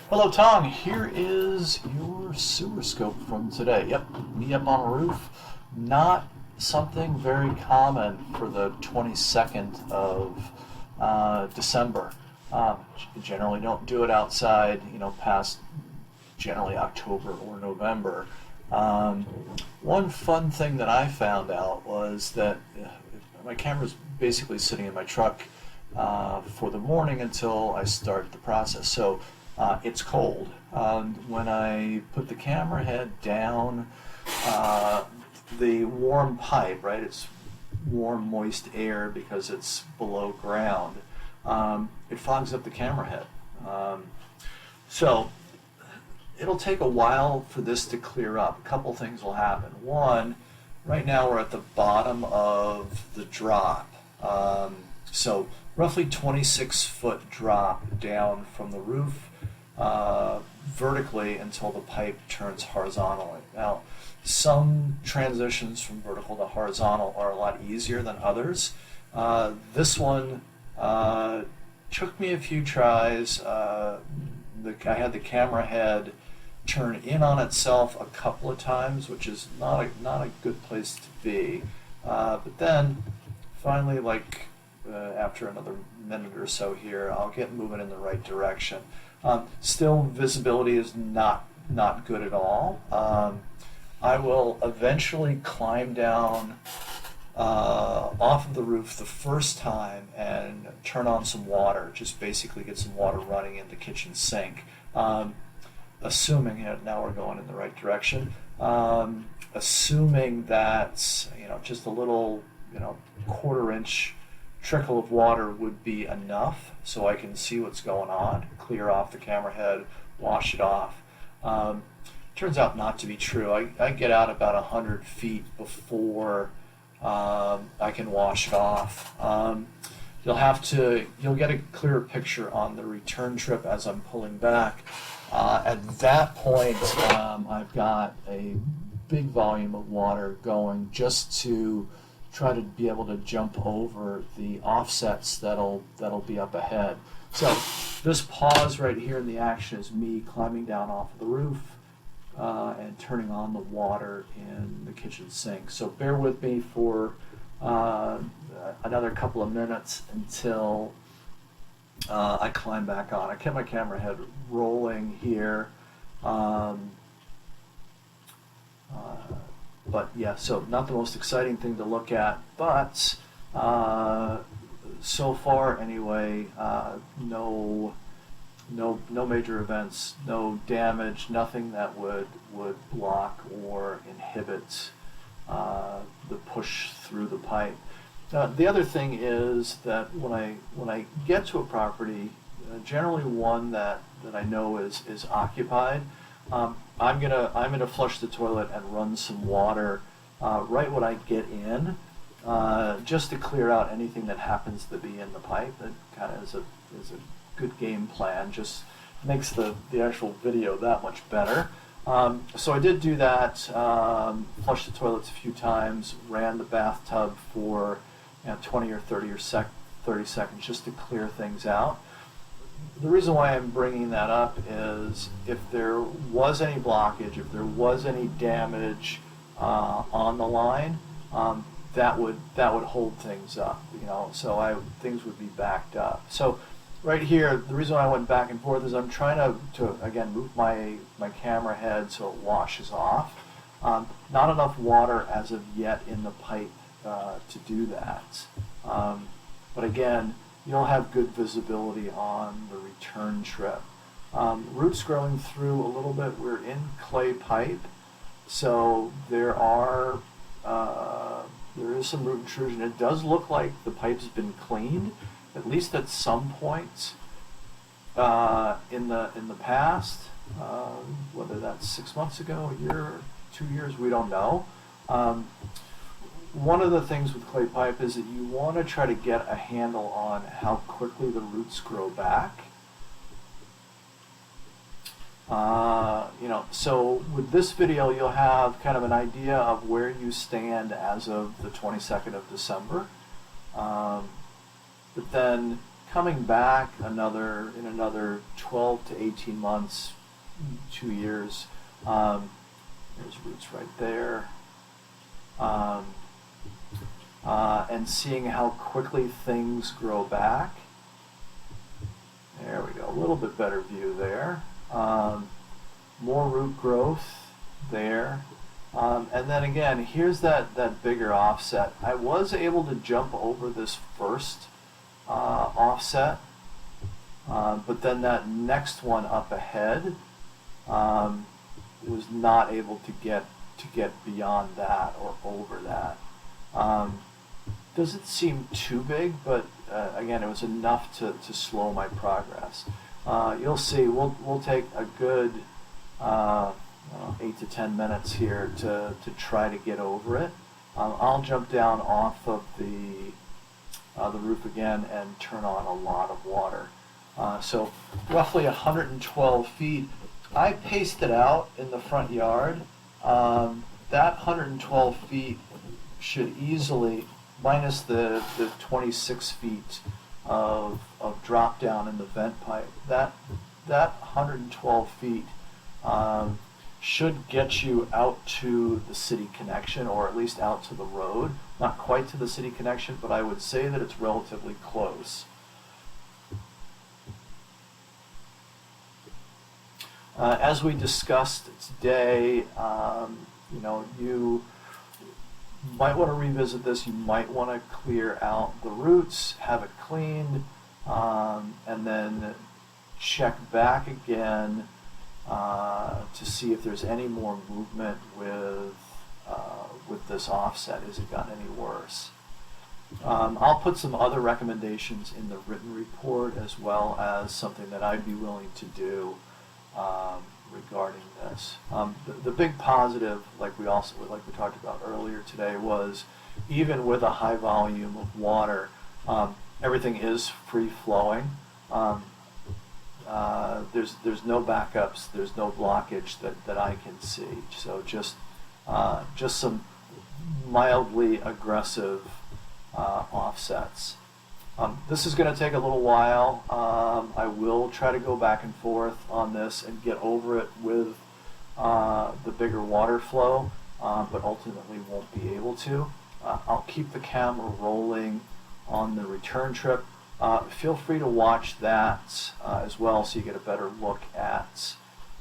Hello, Tong. Here is your sewer scope from today. Yep, me up on a roof. Not something very common for the 22nd of December. Generally don't do it outside, past generally October or November. One fun thing that I found out was that my camera's basically sitting in my truck for the morning until I start the process. So it's cold. When I put the camera head down, the warm pipe, right? It's warm, moist air because it's below ground. It fogs up the camera head. So it'll take a while for this to clear up. A couple things will happen. One, right now we're at the bottom of the drop. So roughly 26-foot drop down from the roof vertically until the pipe turns horizontally. Now, some transitions from vertical to horizontal are a lot easier than others. This one took me a few tries. I had the camera head turn in on itself a couple of times, which is not a good place to be. But then, finally, after another minute or so here, I'll get moving in the right direction. Still, visibility is not good at all. I will eventually climb down off of the roof the first time and turn on some water, just basically get some water running in the kitchen sink. Assuming, now we're going in the right direction, assuming that just a little quarter-inch trickle of water would be enough so I can see what's going on, clear off the camera head, wash it off. Turns out not to be true. I get out about 100 feet before I can wash it off. You'll get a clearer picture on the return trip as I'm pulling back. At that point, I've got a big volume of water going just to try to be able to jump over the offsets that'll be up ahead. So this pause right here in the action is me climbing down off of the roof and turning on the water in the kitchen sink. So bear with me for another couple of minutes until I climb back on. I kept my camera head rolling here. But yeah, so not the most exciting thing to look at, but so far anyway, no major events, no damage, nothing that would block or inhibit the push through the pipe. The other thing is that when I get to a property, generally one that I know is occupied, I'm gonna flush the toilet and run some water right when I get in, just to clear out anything that happens to be in the pipe. That kind of is a good game plan. Just makes the actual video that much better. So I did do that. Flushed the toilets a few times. Ran the bathtub for 20 or 30 seconds just to clear things out. The reason why I'm bringing that up is if there was any blockage, if there was any damage on the line, that would hold things up, so things would be backed up. So right here, the reason I went back and forth is I'm trying to again move my camera head so it washes off. Not enough water as of yet in the pipe to do that, but again, you'll have good visibility on the return trip. Roots growing through a little bit. We're in clay pipe, so there is some root intrusion. It does look like the pipe's been cleaned, at least at some point in the past. Whether that's 6 months ago, a year, 2 years, we don't know. One of the things with clay pipe is that you want to try to get a handle on how quickly the roots grow back. So with this video, you'll have kind of an idea of where you stand as of the 22nd of December. But then coming back in another 12 to 18 months, 2 years. There's roots right there. And seeing how quickly things grow back. There we go, a little bit better view there. More root growth there. And then again, here's that bigger offset. I was able to jump over this first offset, but then that next one up ahead was not able to get beyond that or over that. Doesn't seem too big, but again, it was enough to slow my progress. You'll see, we'll take a good 8 to 10 minutes here to try to get over it. I'll jump down off of the roof again and turn on a lot of water. So roughly 112 feet. I paced it out in the front yard. That 112 feet should easily, minus the 26 feet of drop down in the vent pipe, that 112 feet should get you out to the city connection, or at least out to the road. Not quite to the city connection, but I would say that it's relatively close. As we discussed today, you might want to revisit this. You might want to clear out the roots, have it cleaned, and then check back again to see if there's any more movement with this offset. Has it gotten any worse? I'll put some other recommendations in the written report, as well as something that I'd be willing to do regarding this. The big positive, like we talked about earlier today, was even with a high volume of water, everything is free flowing. There's no backups, there's no blockage that I can see. So just some mildly aggressive offsets. This is going to take a little while. I will try to go back and forth on this and get over it with the bigger water flow, but ultimately won't be able to. I'll keep the camera rolling on the return trip. Feel free to watch that as well, so you get a better look at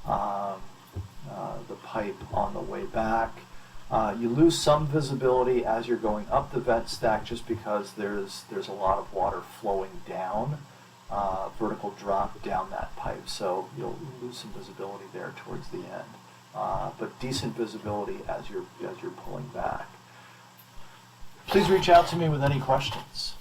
the pipe on the way back. You lose some visibility as you're going up the vent stack, just because there's a lot of water flowing down, vertical drop down that pipe, so you'll lose some visibility there towards the end, but decent visibility as you're pulling back. Please reach out to me with any questions.